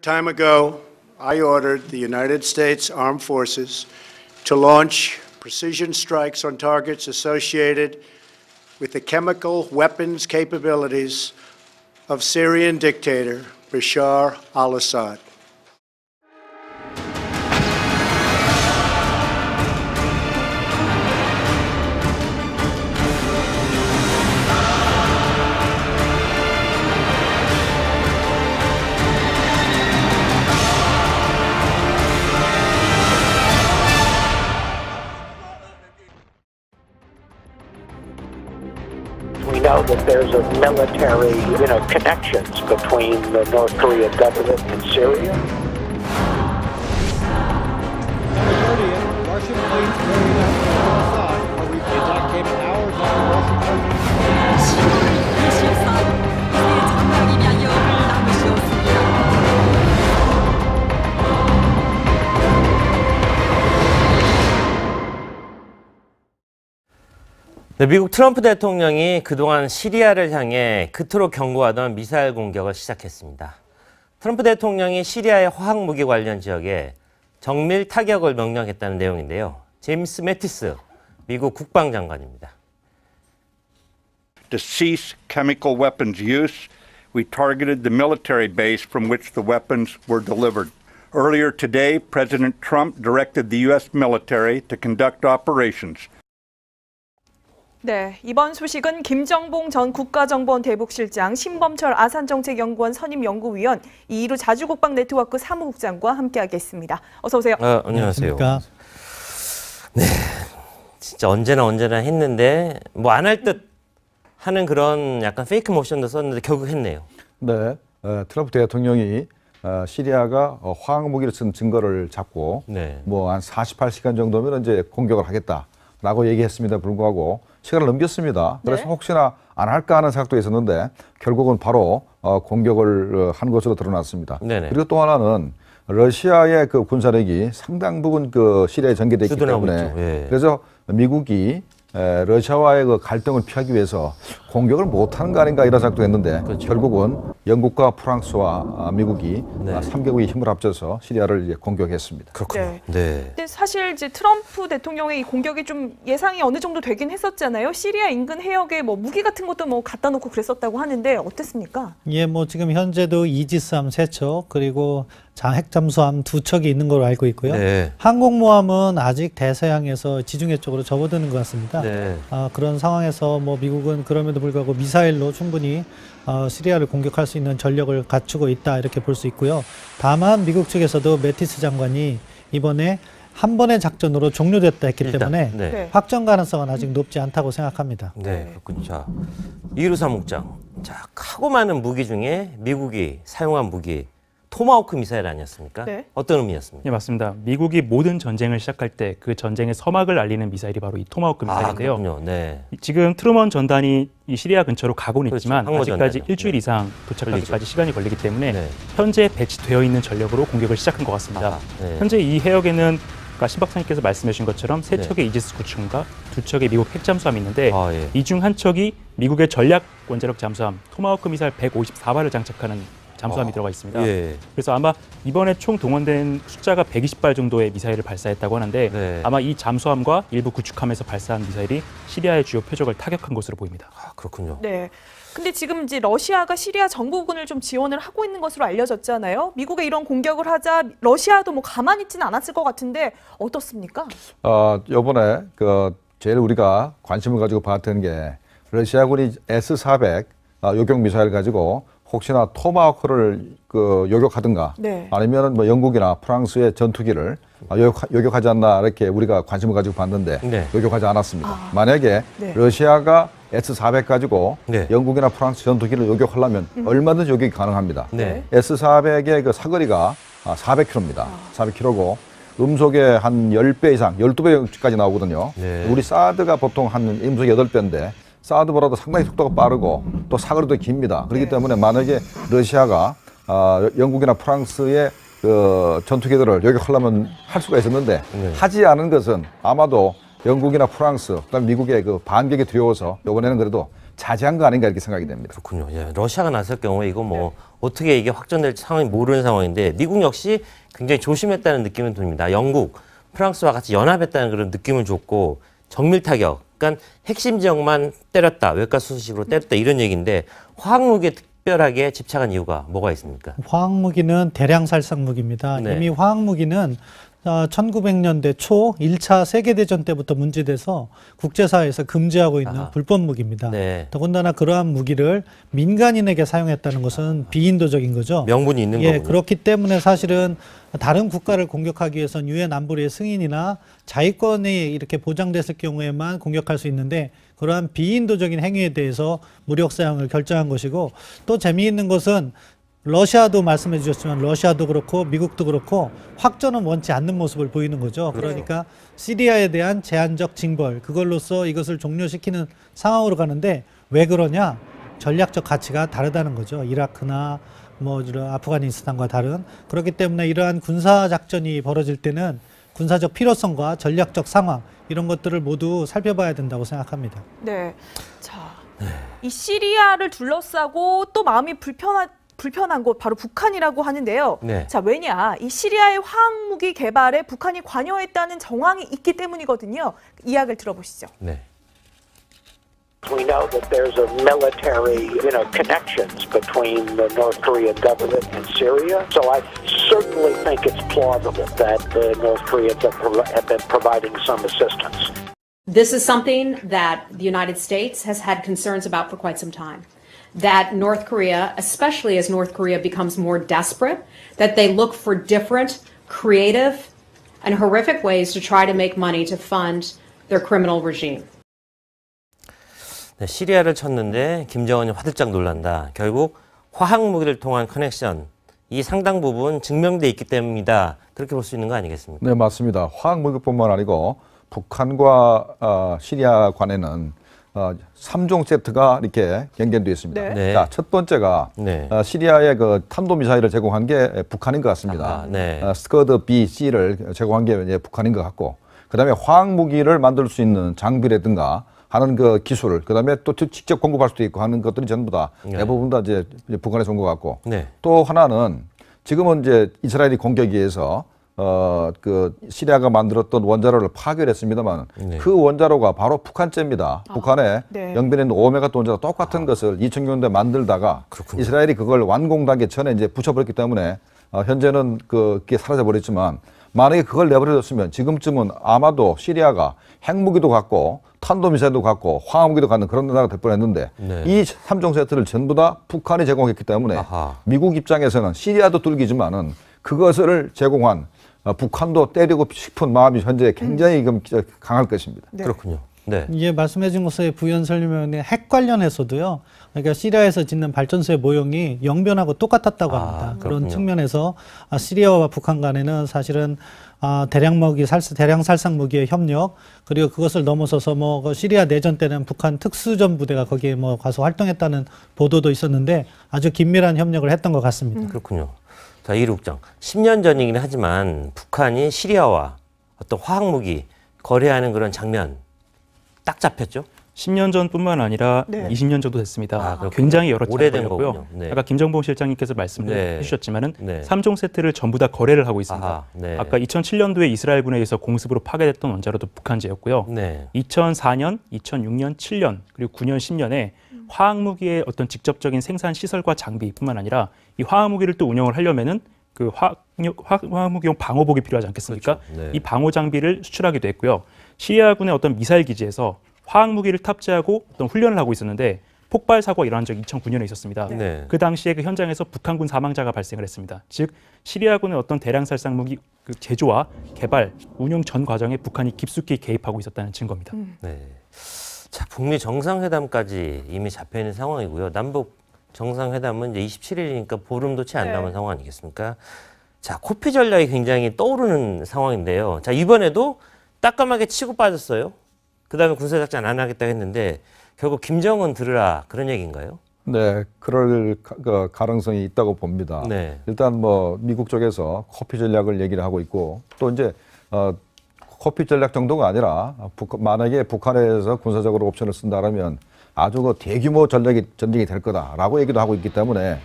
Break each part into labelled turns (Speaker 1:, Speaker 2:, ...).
Speaker 1: Time ago, I ordered the United States Armed Forces to launch precision strikes on targets associated with the chemical weapons capabilities of Syrian dictator Bashar al-Assad.
Speaker 2: We know that there's a military, connections between the North Korean government and Syria.
Speaker 3: Russian planes carrying out Assad. The attack came hours after Washington.
Speaker 4: 네, 미국 트럼프 대통령이 그동안 시리아를 향해 그토록 경고하던 미사일 공격을 시작했습니다. 트럼프 대통령이 시리아의 화학무기 관련 지역에 정밀 타격을 명령했다는 내용인데요. 제임스 매티스 미국 국방장관입니다.
Speaker 5: To cease chemical weapons use, we targeted the military base from which the weapons were delivered. Earlier today, President Trump directed the U.S. military to conduct operations.
Speaker 6: 네, 이번 소식은 김정봉 전 국가정보원 대북실장, 신범철 아산정책연구원 선임연구위원, 이희루 자주국방 네트워크 사무국장과 함께하겠습니다. 어서 오세요.
Speaker 4: 안녕하세요. 네, 진짜 언제나 했는데 뭐 안 할 듯 하는 그런 약간 페이크 모션도 썼는데 결국 했네요.
Speaker 7: 네, 트럼프 대통령이 시리아가 화학무기를 쓴 증거를 잡고 뭐 한 48시간 정도면 이제 공격을 하겠다라고 얘기했습니다. 불구하고 시간을 넘겼습니다. 그래서 혹시나 안 할까 하는 생각도 있었는데 결국은 바로 공격을 한 것으로 드러났습니다. 그리고 또 하나는 러시아의 그 군사력이 상당 부분 그 시리아에 전개되어 있기 때문에 그래서 미국이 러시아와의 그 갈등을 피하기 위해서 공격을 못하는 거 아닌가 이런 생각도 했는데 결국은 영국과 프랑스와 미국이 3개국이 힘을 합쳐서 시리아를 이제 공격했습니다.
Speaker 4: 그렇군요.
Speaker 6: 근데 사실 이제 트럼프 대통령의 이 공격이 좀 예상이 어느 정도 되긴 했었잖아요. 시리아 인근 해역에 뭐 무기 같은 것도 뭐 갖다 놓고 그랬었다고 하는데 어땠습니까?
Speaker 8: 예, 뭐 지금 현재도 이지스함 3척 그리고 핵잠수함 2척이 있는 걸로 알고 있고요. 항공모함은 아직 대서양에서 지중해 쪽으로 접어드는 것 같습니다. 그런 상황에서 뭐 미국은 그럼에도 불구하고 미사일로 충분히 시리아를 공격할 수 있는 전력을 갖추고 있다 이렇게 볼 수 있고요. 다만 미국 측에서도 매티스 장관이 이번에 한 번의 작전으로 종료됐다 했기 때문에 확정 가능성은 아직 높지 않다고 생각합니다.
Speaker 4: 네, 그렇군요. 자, 이희루 사무국장. 자, 크고 많은 무기 중에 미국이 사용한 무기 토마호크 미사일 아니었습니까? 어떤 의미였습니까?
Speaker 9: 네, 맞습니다. 미국이 모든 전쟁을 시작할 때 그 전쟁의 서막을 알리는 미사일이 바로 이 토마호크 미사일인데요. 지금 트루먼 전단이 이 시리아 근처로 가고는 있지만 아직까지 일주일 이상 도착하기까지 시간이 걸리기 때문에 현재 배치되어 있는 전력으로 공격을 시작한 것 같습니다. 현재 이 해역에는 신 박사님께서 말씀해 주신 것처럼 3척의 이지스 구축함과 2척의 미국 핵잠수함이 있는데 이 중 한 척이 미국의 전략 원자력 잠수함 토마호크 미사일 154발을 장착하는 잠수함이 들어가 있습니다. 그래서 아마 이번에 총 동원된 숫자가 120발 정도의 미사일을 발사했다고 하는데 아마 이 잠수함과 일부 구축함에서 발사한 미사일이 시리아의 주요 표적을 타격한 것으로 보입니다.
Speaker 4: 그렇군요.
Speaker 6: 네. 근데 지금 이제 러시아가 시리아 정부군을 좀 지원을 하고 있는 것으로 알려졌잖아요. 미국의 이런 공격을 하자 러시아도 뭐 가만히 있지는 않았을 것 같은데 어떻습니까?
Speaker 7: 이번에 제일 우리가 관심을 가지고 봤던 게 러시아군이 S-400 요격 미사일 가지고 혹시나 토마호크를 요격하든가 아니면 뭐 영국이나 프랑스의 전투기를 요격하지 않나 이렇게 우리가 관심을 가지고 봤는데 요격하지 않았습니다. 만약에 러시아가 S-400 가지고 영국이나 프랑스 전투기를 요격하려면 얼마든지 요격이 가능합니다. S-400의 그 사거리가 400km입니다. 400km고 음속에 한 10배 이상, 12배까지 나오거든요. 우리 사드가 보통 한 음속 8배인데 사드보다도 상당히 속도가 빠르고 또 사거리도 깁니다. 그렇기 때문에 만약에 러시아가 영국이나 프랑스의 전투기들을 요격하려면 할 수가 있었는데 하지 않은 것은 아마도 영국이나 프랑스, 그다음 미국의 반격이 두려워서 이번에는 그래도 자제한 거 아닌가 이렇게 생각이 됩니다.
Speaker 4: 그렇군요. 예, 러시아가 나설 경우에 이거 뭐 어떻게 이게 확전될지 상황이 모르는 상황인데 미국 역시 굉장히 조심했다는 느낌은 듭니다. 영국, 프랑스와 같이 연합했다는 그런 느낌을 줬고 정밀 타격, 그러니까 핵심 지역만 때렸다, 외과 수식으로 때렸다 이런 얘기인데 화학무기에 특별하게 집착한 이유가 뭐가 있습니까?
Speaker 8: 화학무기는 대량 살상 무기입니다. 이미 화학무기는 1900년대 초 1차 세계대전 때부터 문제돼서 국제사회에서 금지하고 있는 불법 무기입니다. 더군다나 그러한 무기를 민간인에게 사용했다는 것은 비인도적인 거죠.
Speaker 4: 명분이 있는 거군요.
Speaker 8: 그렇기 때문에 사실은 다른 국가를 공격하기 위해서는 유엔 안보리의 승인이나 자위권이 이렇게 보장됐을 경우에만 공격할 수 있는데 그러한 비인도적인 행위에 대해서 무력 사용을 결정한 것이고 또 재미있는 것은 러시아도 말씀해 주셨지만 러시아도 그렇고 미국도 그렇고 확전은 원치 않는 모습을 보이는 거죠. 그러니까 시리아에 대한 제한적 징벌 그걸로써 이것을 종료시키는 상황으로 가는데 왜 그러냐? 전략적 가치가 다르다는 거죠. 이라크나 뭐 아프가니스탄과 다른 그렇기 때문에 이러한 군사 작전이 벌어질 때는 군사적 필요성과 전략적 상황 이런 것들을 모두 살펴봐야 된다고 생각합니다.
Speaker 6: 네, 자, 이 시리아를 둘러싸고 또 마음이 불편한 곳 바로 북한이라고 하는데요. 자, 왜냐? 이 시리아의 화학무기 개발에 북한이 관여했다는 정황이 있기 때문이거든요. 이야기를 들어보시죠.
Speaker 2: We know that there's a military, connections between the North Korean government and Syria. So I certainly think it's plausible that the North Koreans have been providing some assistance.
Speaker 10: This is something that the United States has had concerns about for quite some time. That North Korea, especially as North Korea becomes more desperate, that they look for different, creative, and horrific ways to try to make money to fund their criminal regime.
Speaker 4: 시리아를 쳤는데 김정은이 화들짝 놀란다. 결국 화학무기를 통한 커넥션, 이 상당 부분 증명돼 있기 때문이다. 그렇게 볼 수 있는 거 아니겠습니까?
Speaker 7: 네, 맞습니다. 화학무기뿐만 아니고 북한과 시리아 간에는 3종 세트가 이렇게 연결되어 있습니다. 자, 첫 번째가 시리아의 그 탄도미사일을 제공한 게 북한인 것 같습니다. 스커드 B, C를 제공한 게 북한인 것 같고 그다음에 화학무기를 만들 수 있는 장비라든가 하는 그 기술, 그다음에 또 직접 공급할 수도 있고 하는 것들이 전부 다 대부분 다 이제 북한에서 온 것 같고 또 하나는 지금은 이제 이스라엘이 공격에 의해서 그 시리아가 만들었던 원자로를 파괴했습니다만 그 원자로가 바로 북한제입니다. 북한에 영변에 있는 오메가 원자로 똑같은 것을 2000년대 만들다가 이스라엘이 그걸 완공하기 전에 이제 붙여버렸기 때문에 현재는 그게 사라져 버렸지만 만약에 그걸 내버려뒀으면 지금쯤은 아마도 시리아가 핵무기도 갖고 탄도미사일도 갖고 화학무기도 갖는 그런 나라가 될 뻔했는데 이 3종 세트를 전부 다 북한이 제공했기 때문에 미국 입장에서는 시리아도 뚫기지만은 그것을 제공한 북한도 때리고 싶은 마음이 현재 굉장히 강할 것입니다.
Speaker 4: 그렇군요.
Speaker 8: 이게 말씀해 준 것의 부연 설명에 핵 관련해서도요. 그러니까 시리아에서 짓는 발전소의 모형이 영변하고 똑같았다고 합니다. 그런 측면에서 시리아와 북한 간에는 사실은 대량 살상 무기의 협력 그리고 그것을 넘어서서 뭐 시리아 내전 때는 북한 특수전 부대가 거기에 뭐 가서 활동했다는 보도도 있었는데 아주 긴밀한 협력을 했던 것 같습니다.
Speaker 4: 그렇군요. 자, 이 국장 10년 전이긴 하지만 북한이 시리아와 어떤 화학무기 거래하는 그런 장면 딱 잡혔죠?
Speaker 9: 10년 전뿐만 아니라 20년 정도 됐습니다. 굉장히 여러 차례 걸렸고요. 아까 김정봉 실장님께서 말씀해 주셨지만은 3종 세트를 전부 다 거래를 하고 있습니다. 아까 2007년도에 이스라엘군에 의해서 공습으로 파괴됐던 원자로도 북한제였고요. 2004년, 2006년, 7년 그리고 9년, 10년에 화학무기의 어떤 직접적인 생산 시설과 장비뿐만 아니라 이 화학무기를 또 운영을 하려면은 그 화학무기용 방호복이 필요하지 않겠습니까? 이 방호 장비를 수출하기도 했고요. 시리아군의 어떤 미사일 기지에서 화학무기를 탑재하고 어떤 훈련을 하고 있었는데 폭발 사고가 일어난 적이 2009년에 있었습니다. 그 당시에 그 현장에서 북한군 사망자가 발생을 했습니다. 즉 시리아군의 어떤 대량 살상 무기 그 제조와 개발, 운용 전 과정에 북한이 깊숙이 개입하고 있었다는 증거입니다.
Speaker 4: 자, 북미 정상회담까지 이미 잡혀 있는 상황이고요. 남북 정상회담은 이제 27일이니까 보름도 채 안 남은 상황 아니겠습니까? 자, 코피 전략이 굉장히 떠오르는 상황인데요. 자, 이번에도 따끔하게 치고 빠졌어요. 그다음에 군사작전 안 하겠다고 했는데 결국 김정은 들으라 그런 얘기인가요?
Speaker 7: 네, 그럴 가능성이 있다고 봅니다. 일단 뭐 미국 쪽에서 코피 전략을 얘기를 하고 있고 또 이제 코피 전략 정도가 아니라 만약에 북한에서 군사적으로 옵션을 쓴다라면 아주 그 대규모 전쟁이 될 거다라고 얘기도 하고 있기 때문에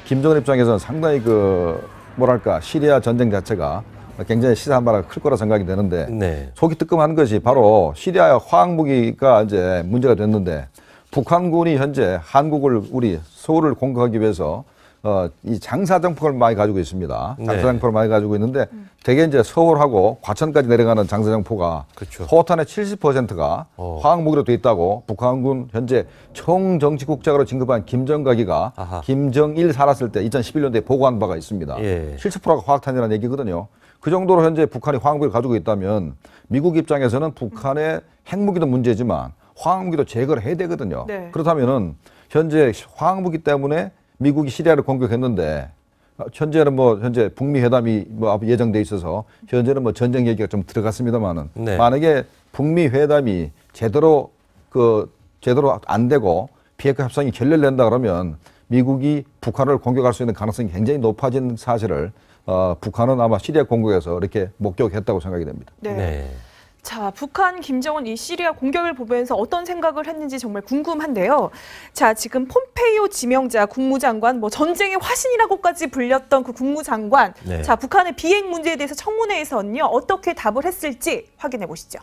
Speaker 7: 김정은 입장에서는 상당히 그 뭐랄까 시리아 전쟁 자체가 굉장히 시사 한바라가 클 거라 생각이 되는데 네. 속이 뜨끔한 것이 바로 시리아의 화학무기가 이제 문제가 됐는데 북한군이 현재 한국을 우리 서울을 공격하기 위해서 이 장사정포를 많이 가지고 있습니다. 장사정포를 많이 가지고 있는데 대개 이제 서울하고 과천까지 내려가는 장사정포가 그렇죠. 포탄의 70%가 화학무기로 돼 있다고 북한군 현재 총정치국장으로 진급한 김정각이가 김정일 살았을 때 2011년도에 보고한 바가 있습니다. 70%가 화학탄이라는 얘기거든요. 그 정도로 현재 북한이 화학무기를 가지고 있다면 미국 입장에서는 북한의 핵무기도 문제지만 화학무기도 제거를 해야 되거든요. 네. 그렇다면은 현재 화학무기 때문에 미국이 시리아를 공격했는데 현재는 현재 북미 회담이 예정돼 있어서 현재는 전쟁 얘기가 좀 들어갔습니다만은 네. 만약에 북미 회담이 제대로 안 되고 비핵화 협상이 결렬된다 그러면 미국이 북한을 공격할 수 있는 가능성이 굉장히 높아진 사실을 북한은 아마 시리아 공격에서 이렇게 목격했다고 생각이 됩니다.
Speaker 6: 네. 네. 자, 북한 김정은 이 시리아 공격을 보면서 어떤 생각을 했는지 정말 궁금한데요. 자, 지금 폼페이오 지명자 국무장관, 전쟁의 화신이라고까지 불렸던 그 국무장관. 네. 자, 북한의 비핵 문제에 대해서 청문회에서는요, 어떻게 답을 했을지 확인해 보시죠.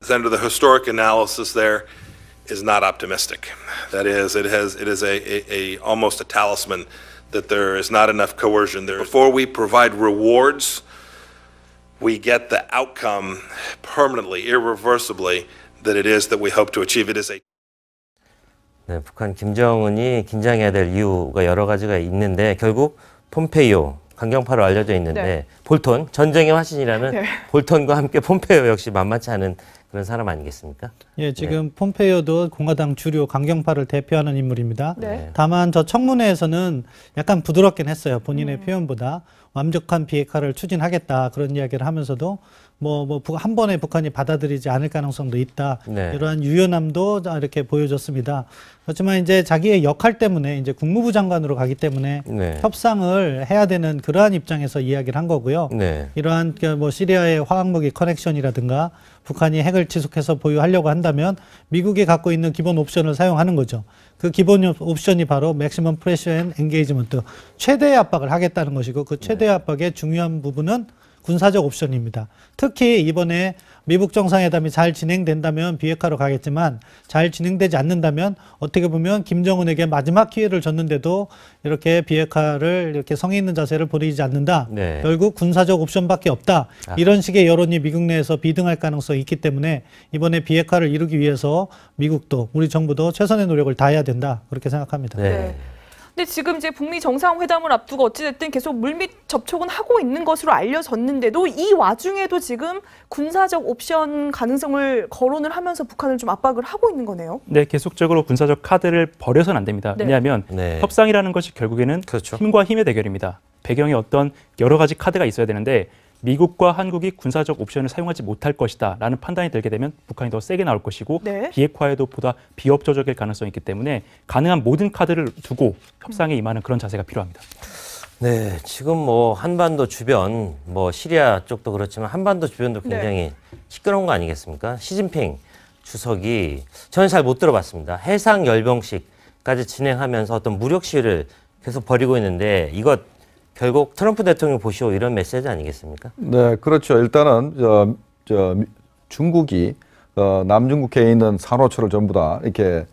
Speaker 11: Under the historic analysis there is not optimistic. That is, it is almost a talisman that there is not enough coercion there. Before we provide rewards, we get the outcome permanently, irreversibly, that it is that we hope to achieve. It is a.
Speaker 4: 네, 북한 김정은이 긴장해야 될 이유가 여러 가지가 있는데 결국 폼페이오, 강경파로 알려져 있는데 네. 볼턴, 전쟁의 화신이라는 네. 볼턴과 함께 폼페이오 역시 만만치 않은 그런 사람 아니겠습니까?
Speaker 8: 예, 지금 네. 폼페이오도 공화당 주류 강경파를 대표하는 인물입니다. 네. 다만 저 청문회에서는 약간 부드럽긴 했어요. 본인의 표현보다 완벽한 비핵화를 추진하겠다 그런 이야기를 하면서도 한 번에 북한이 받아들이지 않을 가능성도 있다. 네. 이러한 유연함도 이렇게 보여줬습니다. 그렇지만 이제 자기의 역할 때문에 이제 국무부 장관으로 가기 때문에 네. 협상을 해야 되는 그러한 입장에서 이야기를 한 거고요. 네. 이러한 시리아의 화학무기 커넥션이라든가 북한이 핵을 지속해서 보유하려고 한다면 미국이 갖고 있는 기본 옵션을 사용하는 거죠. 그 기본 옵션이 바로 맥시멈 프레셔 앤 엔게이지먼트, 최대의 압박을 하겠다는 것이고 그 최대의 압박의 중요한 부분은 군사적 옵션입니다. 특히 이번에 미북 정상회담이 잘 진행된다면 비핵화로 가겠지만 잘 진행되지 않는다면 어떻게 보면 김정은에게 마지막 기회를 줬는데도 이렇게 비핵화를 이렇게 성의 있는 자세를 보이지 않는다. 네. 결국 군사적 옵션밖에 없다. 이런 식의 여론이 미국 내에서 비등할 가능성이 있기 때문에 이번에 비핵화를 이루기 위해서 미국도 우리 정부도 최선의 노력을 다해야 된다. 그렇게 생각합니다.
Speaker 6: 네. 근데 지금 이제 북미 정상회담을 앞두고 어찌됐든 계속 물밑 접촉은 하고 있는 것으로 알려졌는데도 이 와중에도 지금 군사적 옵션 가능성을 거론을 하면서 북한을 좀 압박을 하고 있는 거네요.
Speaker 9: 네, 계속적으로 군사적 카드를 버려서는 안 됩니다. 네. 왜냐하면 네. 협상이라는 것이 결국에는 그렇죠. 힘과 힘의 대결입니다. 배경에 어떤 여러 가지 카드가 있어야 되는데 미국과 한국이 군사적 옵션을 사용하지 못할 것이다 라는 판단이 들게 되면 북한이 더 세게 나올 것이고 네. 비핵화에도 보다 비협조적일 가능성이 있기 때문에 가능한 모든 카드를 두고 협상에 임하는 그런 자세가 필요합니다.
Speaker 4: 네, 지금 한반도 주변 시리아 쪽도 그렇지만 한반도 주변도 굉장히 네. 시끄러운 거 아니겠습니까? 시진핑 주석이 저는 잘 못 들어봤습니다. 해상 열병식까지 진행하면서 어떤 무력 시위를 계속 벌이고 있는데 이것 결국 트럼프 대통령 보시오 이런 메시지 아니겠습니까?
Speaker 7: 네, 그렇죠. 일단은 중국이 남중국해에 있는 산호초를 전부 다 이렇게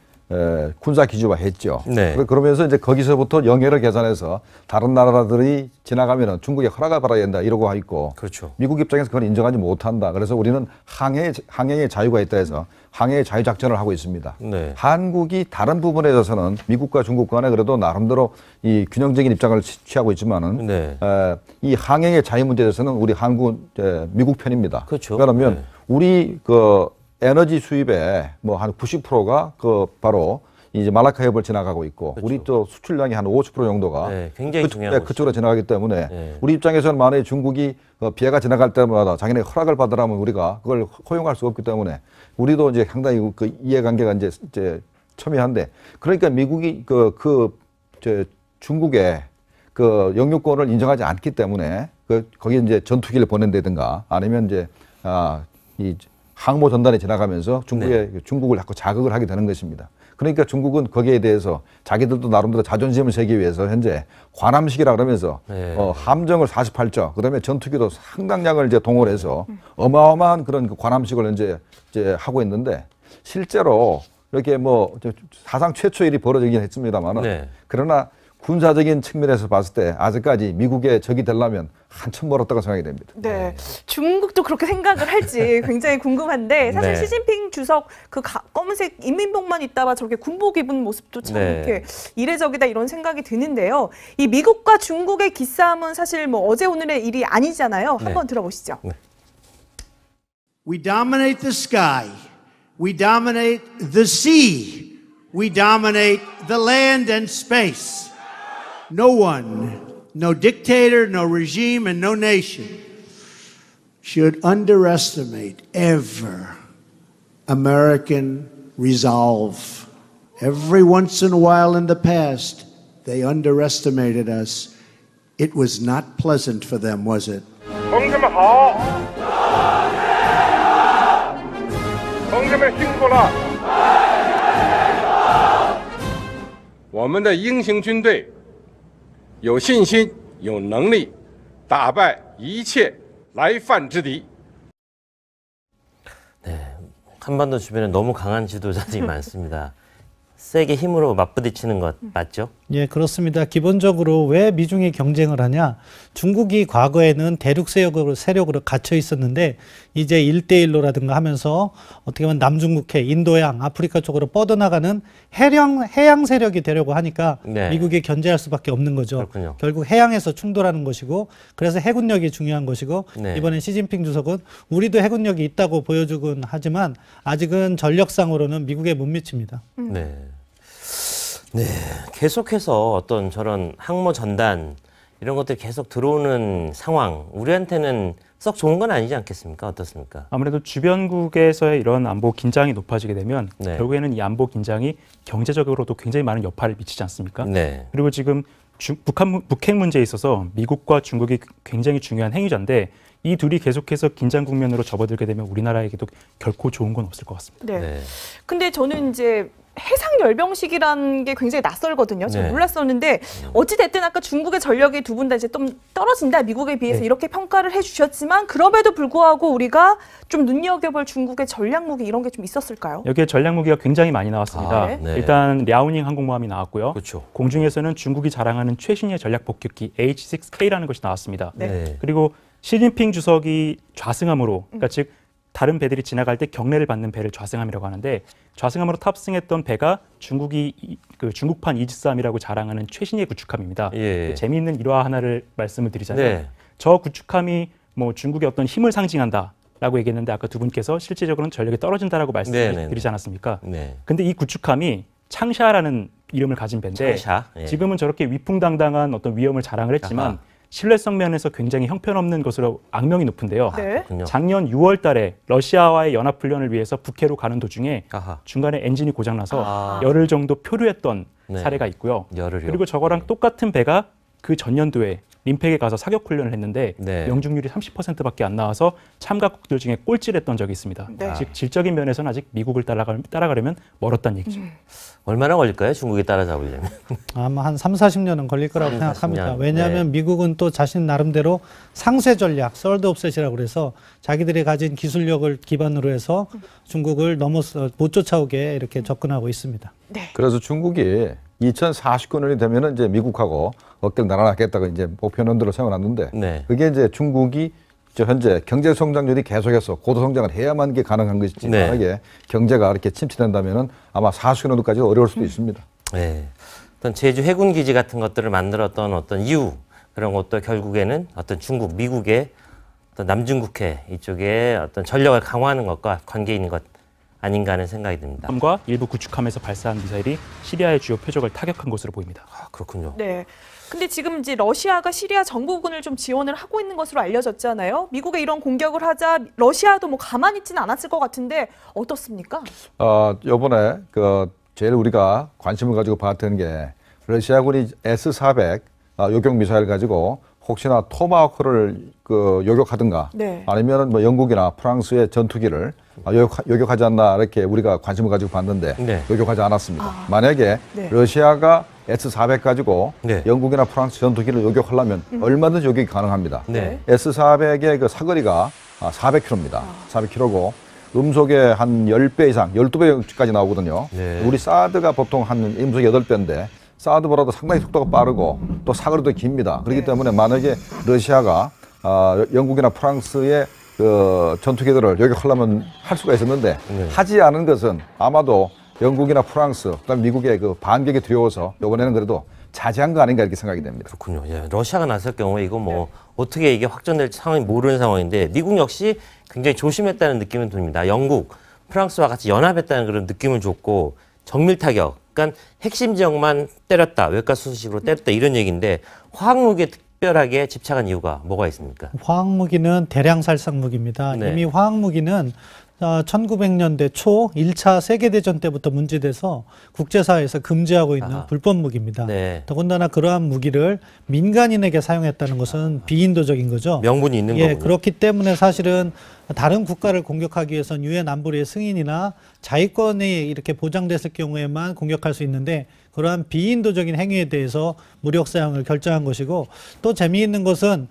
Speaker 7: 군사 기지화했죠. 네. 그러면서 이제 거기서부터 영해를 계산해서 다른 나라들이 지나가면은 중국에 허락을 받아야 된다 이러고 있고, 그렇죠. 미국 입장에서 그걸 인정하지 못한다. 그래서 우리는 항해의 자유가 있다 해서 항해의 자유 작전을 하고 있습니다. 네. 한국이 다른 부분에 있어서는 미국과 중국 간에 그래도 나름대로 이 균형적인 입장을 취하고 있지만은 네. 이 항해의 자유 문제에 대해서는 우리 미국 편입니다. 그렇죠. 그러면 네. 우리 에너지 수입의 한 90%가 바로 이제 말라카 해협을 지나가고 있고, 그렇죠. 우리 또 수출량이 한 50% 정도가
Speaker 4: 네, 굉장히 중요한
Speaker 7: 그쪽으로 지나가기 때문에 네. 우리 입장에서는 만약에 중국이 비해가 지나갈 때마다 자기네 허락을 받으라면 우리가 그걸 허용할 수 없기 때문에 우리도 이제 상당히 이해관계가 이제 첨예한데, 그러니까 미국이 중국의 영유권을 인정하지 않기 때문에 거기에 이제 전투기를 보낸다든가 아니면 이제 이 항모 전단이 지나가면서 중국을 자꾸 자극을 하게 되는 것입니다. 그러니까 중국은 거기에 대해서 자기들도 나름대로 자존심을 세기 위해서 현재 관함식이라 그러면서 함정을 48척, 그다음에 전투기도 상당량을 이제 동원해서 어마어마한 그런 그 관함식을 이제 하고 있는데 실제로 이렇게 뭐 사상 최초 일이 벌어지긴 했습니다만은 그러나 군사적인 측면에서 봤을 때 아직까지 미국의 적이 되려면 한참 멀었다고 생각이 됩니다.
Speaker 6: 네, 중국도 그렇게 생각을 할지 굉장히 궁금한데 사실 시진핑 주석 그 검은색 인민복만 입다가 저렇게 군복 입은 모습도 참 이렇게 이례적이다 이런 생각이 드는데요. 이 미국과 중국의 기싸움은 사실 뭐 어제 오늘의 일이 아니잖아요. 한번 들어보시죠.
Speaker 1: We dominate the sky. We dominate the sea. We dominate the land and space. No one, no dictator, no regime, and no nation should underestimate ever American resolve. Every once in a while in the past, they underestimated us. It was not pleasant for them, was it?
Speaker 12: 同志们好，同志们辛苦了，我们的英雄军队。 有信心、有能力打败一切来犯之敌。
Speaker 4: 네, 한반도 주변에 너무 강한 지도자들이 많습니다. 세게 힘으로 맞부딪히는 것 맞죠?
Speaker 8: 예, 그렇습니다. 기본적으로 왜 미중이 경쟁을 하냐? 중국이 과거에는 대륙 세력으로 갇혀 있었는데 이제 1대1로라든가 하면서 어떻게 보면 남중국해, 인도양, 아프리카 쪽으로 뻗어나가는 해양 세력이 되려고 하니까 미국이 견제할 수밖에 없는 거죠.
Speaker 4: 그렇군요.
Speaker 8: 결국 해양에서 충돌하는 것이고 그래서 해군력이 중요한 것이고 이번에 시진핑 주석은 우리도 해군력이 있다고 보여주곤 하지만 아직은 전력상으로는 미국에 못 미칩니다.
Speaker 4: 네, 계속해서 어떤 저런 항모 전단 이런 것들이 계속 들어오는 상황, 우리한테는 썩 좋은 건 아니지 않겠습니까? 어떻습니까?
Speaker 9: 아무래도 주변국에서의 이런 안보 긴장이 높아지게 되면 결국에는 이 안보 긴장이 경제적으로도 굉장히 많은 여파를 미치지 않습니까? 그리고 지금 북핵 문제에 있어서 미국과 중국이 굉장히 중요한 행위자인데 이 둘이 계속해서 긴장 국면으로 접어들게 되면 우리나라에게도 결코 좋은 건 없을 것 같습니다.
Speaker 6: 근데 저는 이제 해상 열병식이라는 게 굉장히 낯설거든요. 잘 몰랐었는데 어찌 됐든 아까 중국의 전력이 두 분 다 이제 좀 떨어진다 미국에 비해서 이렇게 평가를 해주셨지만 그럼에도 불구하고 우리가 좀 눈여겨볼 중국의 전략 무기 이런 게 좀 있었을까요?
Speaker 9: 여기에 전략 무기가 굉장히 많이 나왔습니다. 일단 랴오닝 항공모함이 나왔고요. 공중에서는 중국이 자랑하는 최신의 전략 폭격기 H-6K라는 것이 나왔습니다. 그리고 시진핑 주석이 좌승함으로, 그러니까 즉 다른 배들이 지나갈 때 경례를 받는 배를 좌승함이라고 하는데 좌승함으로 탑승했던 배가 중국판 이지스함이라고 자랑하는 최신의 구축함입니다. 재미있는 일화 하나를 말씀을 드리자면 저 구축함이 뭐 중국의 어떤 힘을 상징한다라고 얘기했는데 아까 두 분께서 실질적으로는 전력이 떨어진다라고 말씀드리지 않았습니까? 근데 이 구축함이 창샤라는 이름을 가진 배인데 지금은 저렇게 위풍당당한 어떤 위엄을 자랑을 했지만 신뢰성 면에서 굉장히 형편없는 것으로 악명이 높은데요. 작년 6월 달에 러시아와의 연합훈련을 위해서 북해로 가는 도중에 중간에 엔진이 고장나서 열흘 정도 표류했던 사례가 있고요. 그리고 저거랑 똑같은 배가 그 전년도에 림팩에 가서 사격훈련을 했는데 명중률이 30%밖에 안 나와서 참가국들 중에 꼴찌를 했던 적이 있습니다. 즉 질적인 면에서는 아직 미국을 따라가려면 멀었다는 얘기죠.
Speaker 4: 얼마나 걸릴까요? 중국이 따라잡으려면?
Speaker 8: 아마 한 3, 40년은 걸릴 거라고 생각합니다. 왜냐하면 미국은 또 자신 나름대로 상쇄 전략, 썰드 옵셋이라고 그래서 자기들이 가진 기술력을 기반으로 해서 중국을 못 쫓아오게 이렇게 접근하고 있습니다.
Speaker 7: 그래서 중국이 2049년이 되면은 이제 미국하고 어깨를 나눠놨겠다고 이제 목표론들을 세워놨는데 그게 이제 중국이 현재 경제 성장률이 계속해서 고도 성장을 해야만 게 가능한 것이지 만약에 경제가 이렇게 침체된다면은 아마 40년도까지 어려울 수도 있습니다.
Speaker 4: 어떤 제주 해군 기지 같은 것들을 만들었던 어떤 이유 그런 것도 결국에는 어떤 중국, 미국의 어떤 남중국해 이쪽에 어떤 전력을 강화하는 것과 관계 있는 것 아닌가 하는 생각이 듭니다.
Speaker 9: 함과 일부 구축함에서 발사한 미사일이 시리아의 주요 표적을 타격한 것으로 보입니다.
Speaker 4: 그렇군요.
Speaker 6: 근데 지금 이제 러시아가 시리아 정부군을 좀 지원을 하고 있는 것으로 알려졌잖아요. 미국에 이런 공격을 하자 러시아도 뭐 가만히 있지는 않았을 것 같은데 어떻습니까?
Speaker 7: 이번에 제일 우리가 관심을 가지고 봤던 게 러시아군이 S-400 요격 미사일 가지고 혹시나 토마호크를 그 요격하든가
Speaker 6: 네.
Speaker 7: 아니면 뭐 영국이나 프랑스의 전투기를 요격하지 않나 이렇게 우리가 관심을 가지고 봤는데
Speaker 4: 네.
Speaker 7: 요격하지 않았습니다. 만약에
Speaker 6: 네.
Speaker 7: 러시아가 S-400 가지고
Speaker 4: 네.
Speaker 7: 영국이나 프랑스 전투기를 요격하려면 얼마든지 요격이 가능합니다.
Speaker 4: 네.
Speaker 7: S-400의 그 사거리가 400km입니다. 400km고 음속에 한 10배 이상, 12배까지 나오거든요.
Speaker 4: 네.
Speaker 7: 우리 사드가 보통 한 음속 8배인데 사드보다도 상당히 속도가 빠르고 또 사거리도 깁니다. 그렇기 때문에 만약에 러시아가 영국이나 프랑스의 그 전투기들을 요격하려면 할 수가 있었는데 하지 않은 것은 아마도 영국이나 프랑스, 그다음 미국의 그 반격이 두려워서 이번에는 그래도 자제한 거 아닌가 이렇게 생각이 됩니다.
Speaker 4: 그렇군요. 예, 러시아가 나설 경우에 이거 뭐 어떻게 이게 확전될지 상황이 모르는 상황인데 미국 역시 굉장히 조심했다는 느낌은 듭니다. 영국, 프랑스와 같이 연합했다는 그런 느낌을 줬고 정밀 타격, 그러니까 핵심 지역만 때렸다, 외과 수식으로 때렸다 이런 얘기인데 화학무기에 특별하게 집착한 이유가 뭐가 있습니까?
Speaker 8: 화학무기는 대량 살상 무기입니다.
Speaker 4: 네.
Speaker 8: 이미 화학무기는 1900년대 초 1차 세계대전 때부터 문제돼서 국제사회에서 금지하고 있는 불법 무기입니다.
Speaker 4: 네.
Speaker 8: 더군다나 그러한 무기를 민간인에게 사용했다는 것은 비인도적인 거죠.
Speaker 4: 명분이 있는
Speaker 8: 예,
Speaker 4: 거군요.
Speaker 8: 그렇기 때문에 사실은 다른 국가를 공격하기 위해서는 유엔 안보리의 승인이나 자위권이 이렇게 보장됐을 경우에만 공격할 수 있는데 그러한 비인도적인 행위에 대해서 무력 사용을 결정한 것이고 또 재미있는 것은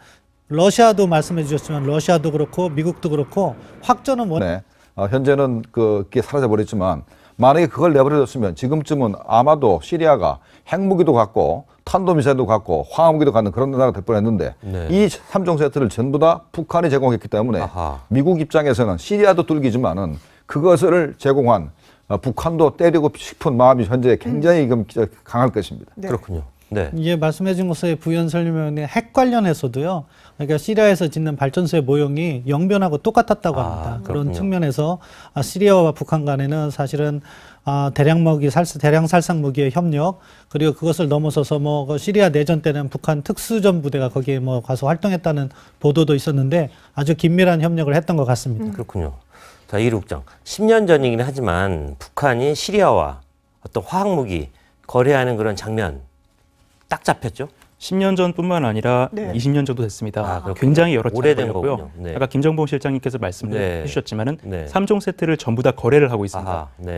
Speaker 8: 러시아도 말씀해 주셨지만 러시아도 그렇고 미국도 그렇고 확전은
Speaker 7: 네. 현재는 그게 사라져버렸지만 만약에 그걸 내버려뒀으면 지금쯤은 아마도 시리아가 핵무기도 갖고 탄도미사일도 갖고 화학무기도 갖는 그런 나라가 될 뻔했는데 이 3종 세트를 전부 다 북한이 제공했기 때문에 미국 입장에서는 시리아도 뚫기지만은 그것을 제공한 북한도 때리고 싶은 마음이 현재 굉장히 강할 것입니다.
Speaker 6: 네.
Speaker 4: 그렇군요. 네.
Speaker 8: 예, 말씀해 준 것의 부연 설명에 핵 관련해서도요. 그러니까 시리아에서 짓는 발전소의 모형이 영변하고 똑같았다고 합니다. 그런 측면에서 시리아와 북한 간에는 사실은 대량 살상 무기의 협력 그리고 그것을 넘어서서 뭐 시리아 내전 때는 북한 특수전 부대가 거기에 뭐 가서 활동했다는 보도도 있었는데 아주 긴밀한 협력을 했던 것 같습니다.
Speaker 4: 그렇군요. 자, 이 국장. 10년 전이긴 하지만 북한이 시리아와 어떤 화학무기 거래하는 그런 장면 딱 잡혔죠?
Speaker 9: 10년 전뿐만 아니라 20년 전도 됐습니다. 굉장히 여러 차례 걸렸고요. 아까 김정봉 실장님께서 말씀해 주셨지만은 3종 세트를 전부 다 거래를 하고 있습니다.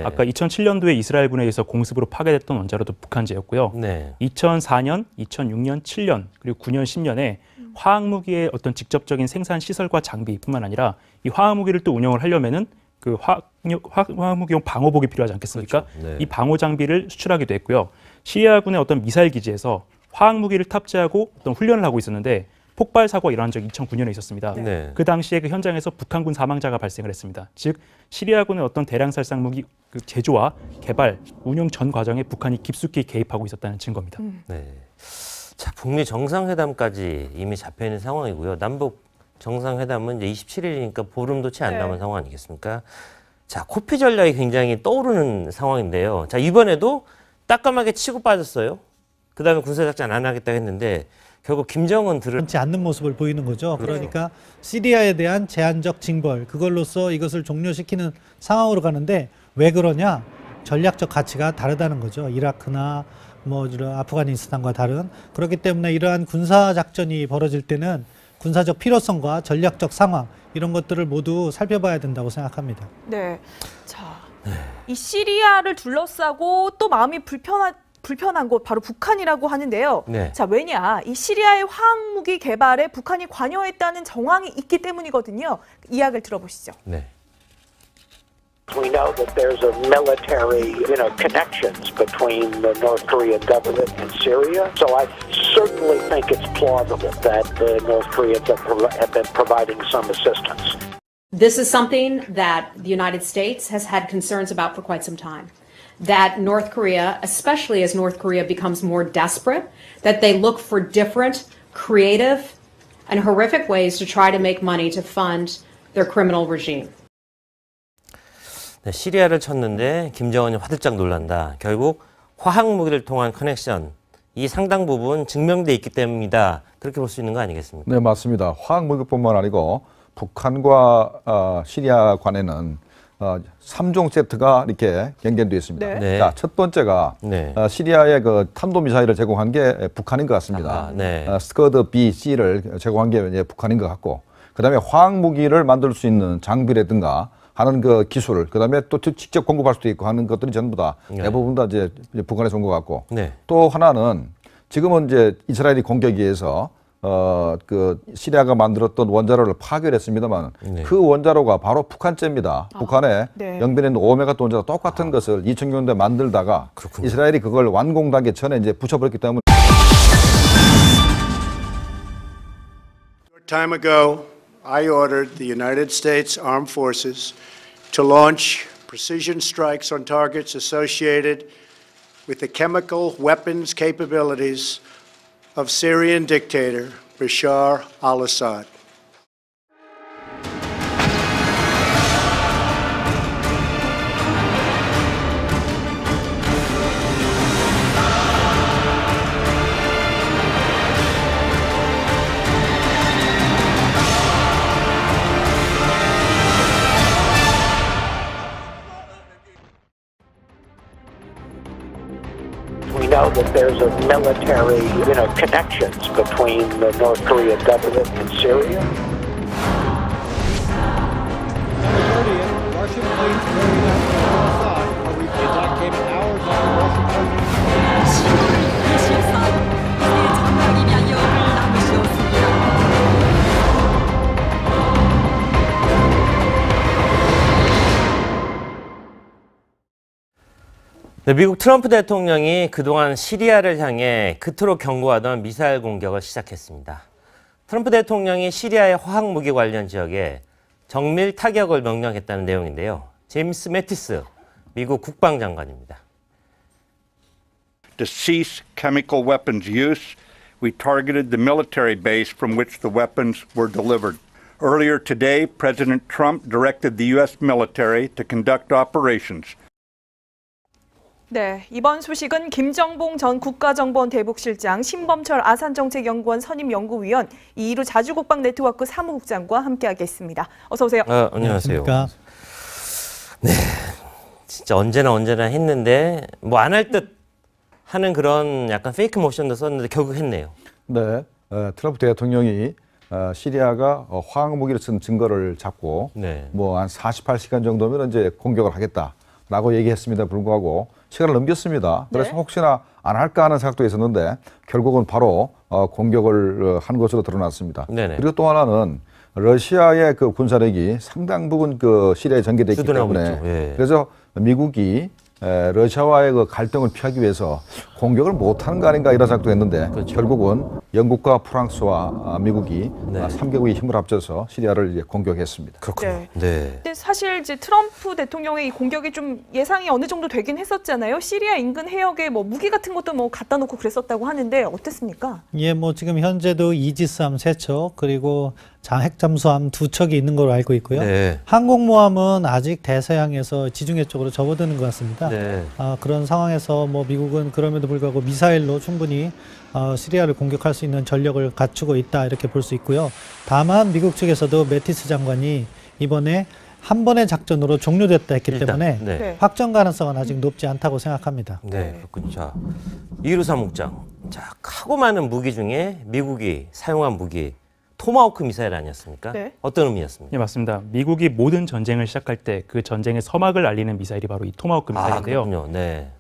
Speaker 9: 아까 2007년도에 이스라엘군에 의해서 공습으로 파괴됐던 원자로도 북한제였고요. 2004년, 2006년, 7년 그리고 9년, 10년에 화학무기의 어떤 직접적인 생산 시설과 장비뿐만 아니라 이 화학무기를 또 운영을 하려면은 그 화학무기용 방호복이 필요하지 않겠습니까?
Speaker 4: 그렇죠.
Speaker 9: 이 방호 장비를 수출하기도 했고요. 시리아군의 어떤 미사일 기지에서 화학무기를 탑재하고 어떤 훈련을 하고 있었는데 폭발 사고가 일어난 적이 2009년에 있었습니다. 그 당시에 그 현장에서 북한군 사망자가 발생을 했습니다. 즉 시리아군의 어떤 대량 살상 무기 그 제조와 개발, 운용 전 과정에 북한이 깊숙이 개입하고 있었다는 증거입니다.
Speaker 4: 네. 자, 북미 정상회담까지 이미 잡혀 있는 상황이고요. 남북 정상회담은 이제 27일이니까 보름도 채 안 남은 상황 아니겠습니까? 자, 코피 전략이 굉장히 떠오르는 상황인데요. 자, 이번에도 따끔하게 치고 빠졌어요. 그 다음에 군사작전 안 하겠다고 했는데 결국 김정은
Speaker 8: 그렇지 않는 모습을 보이는 거죠. 그러니까 시리아에 대한 제한적 징벌 그걸로써 이것을 종료시키는 상황으로 가는데 왜 그러냐? 전략적 가치가 다르다는 거죠. 이라크나 뭐 아프가니스탄과 다른 그렇기 때문에 이러한 군사작전이 벌어질 때는 군사적 필요성과 전략적 상황 이런 것들을 모두 살펴봐야 된다고 생각합니다.
Speaker 6: 네, 자, 이 시리아를 둘러싸고 또 마음이 불편한 곳 바로 북한이라고 하는데요. 자, 왜냐? 이 시리아의 화학무기 개발에 북한이 관여했다는 정황이 있기 때문이거든요. 이야기를 들어보시죠.
Speaker 4: 네.
Speaker 2: We know that there's a military, connections between the North Korean government and Syria. So I certainly think it's plausible that the North Koreans have been providing some assistance.
Speaker 10: This is something that the United States has had concerns about for quite some time. That North Korea, especially as North Korea becomes more desperate, that they look for different, creative, and horrific ways to try to make money to fund their criminal regime.
Speaker 4: 네, 시리아를 쳤는데 김정은이 화들짝 놀란다. 결국 화학무기를 통한 커넥션, 이 상당 부분 증명돼 있기 때문이다. 그렇게 볼 수 있는 거 아니겠습니까?
Speaker 7: 네, 맞습니다. 화학무기뿐만 아니고 북한과 시리아 간에는 3종 세트가 이렇게 경계되어 있습니다.
Speaker 4: 네.
Speaker 7: 자, 첫 번째가 시리아에 그 탄도미사일을 제공한 게 북한인 것 같습니다. 스커드 B, C를 제공한 게 이제 북한인 것 같고, 그다음에 화학무기를 만들 수 있는 장비라든가 하는 그 기술, 그다음에 또 직접 공급할 수도 있고 하는 것들이 전부 다 대부분 다 이제 북한에서 온 것 같고, 또 하나는 지금은 이제 이스라엘이 공격에 의해서 그 시리아가 만들었던 원자로를 파괴했습니다만 그 원자로가 바로 북한제입니다. 북한에 영변에 있는 오메가 원자로 똑같은 것을 2000년대 만들다가 이스라엘이 그걸 완공하기 전에 이제 붙여버렸기 때문에.
Speaker 1: Time ago, I ordered the United States Armed Forces to launch precision strikes on targets associated with the chemical weapons capabilities of Syrian dictator Bashar al-Assad.
Speaker 2: We know that there's a military, connections between the North Korean government and Syria.
Speaker 3: Russian planes carrying out Assad. The attack came hours after Russian
Speaker 4: 네, 미국 트럼프 대통령이 그동안 시리아를 향해 그토록 경고하던 미사일 공격을 시작했습니다. 트럼프 대통령이 시리아의 화학무기 관련 지역에 정밀 타격을 명령했다는 내용인데요. 제임스 매티스 미국 국방장관입니다.
Speaker 5: To cease chemical weapons use, we targeted the military base from which the weapons were delivered. Earlier today, President Trump directed the U.S. military to conduct operations.
Speaker 6: 네, 이번 소식은 김정봉 전 국가정보원 대북실장, 신범철 아산정책연구원 선임연구위원, 이희루 자주국방 네트워크 사무국장과 함께하겠습니다. 어서 오세요.
Speaker 4: 안녕하세요. 네, 진짜 언제나 했는데 뭐 안 할 듯 하는 그런 약간 페이크 모션도 썼는데 결국 했네요.
Speaker 7: 네, 트럼프 대통령이 시리아가 화학무기를 쓴 증거를 잡고 뭐 한 48시간 정도면 이제 공격을 하겠다라고 얘기했습니다. 불구하고 시간을 넘겼습니다. 그래서 혹시나 안 할까 하는 생각도 있었는데 결국은 바로 공격을 한 것으로 드러났습니다. 그리고 또 하나는 러시아의 그 군사력이 상당 부분 그 시리아에 전개되어 있기 때문에 그래서 미국이 러시아와의 그 갈등을 피하기 위해서 공격을 못하는 거 아닌가 이런 생각도 했는데 결국은 영국과 프랑스와 미국이 3개국이 힘을 합쳐서 시리아를 이제 공격했습니다.
Speaker 4: 그렇군요.
Speaker 6: 근데 사실 이제 트럼프 대통령의 이 공격이 좀 예상이 어느 정도 되긴 했었잖아요. 시리아 인근 해역에 뭐 무기 같은 것도 뭐 갖다 놓고 그랬었다고 하는데 어땠습니까?
Speaker 8: 예, 뭐 지금 현재도 이지스함 3척 그리고 핵잠수함 2척이 있는 걸로 알고 있고요. 항공모함은 아직 대서양에서 지중해 쪽으로 접어드는 것 같습니다. 그런 상황에서 뭐 미국은 그럼에도 불구하고 미사일로 충분히 시리아를 공격할 수 있는 전력을 갖추고 있다 이렇게 볼 수 있고요. 다만 미국 측에서도 매티스 장관이 이번에 한 번의 작전으로 종료됐다 했기 때문에 확정 가능성은 아직 높지 않다고 생각합니다.
Speaker 4: 네, 그렇군요. 자, 이희루 사무국장. 자, 하고 많은 무기 중에 미국이 사용한 무기 토마호크 미사일 아니었습니까? 어떤 의미였습니까?
Speaker 9: 네, 맞습니다. 미국이 모든 전쟁을 시작할 때 그 전쟁의 서막을 알리는 미사일이 바로 이 토마호크 미사일인데요.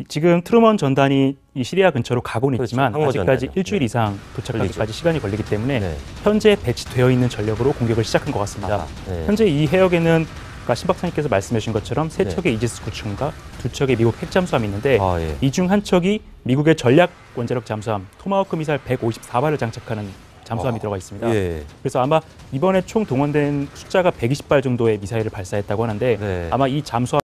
Speaker 9: 지금 트루먼 전단이 이 시리아 근처로 가고는 있지만 아직까지 일주일 이상 도착하기까지 시간이 걸리기 때문에 현재 배치되어 있는 전력으로 공격을 시작한 것 같습니다. 현재 이 해역에는 아까 신 박사님께서 말씀해 주신 것처럼 3척의 이지스 구축함과 2척의 미국 핵잠수함이 있는데 이 중 한 척이 미국의 전략 원자력 잠수함 토마호크 미사일 154발을 장착하는 잠수함이 들어가 있습니다. 그래서 아마 이번에 총 동원된 숫자가 120발 정도의 미사일을 발사했다고 하는데 아마 이 잠수함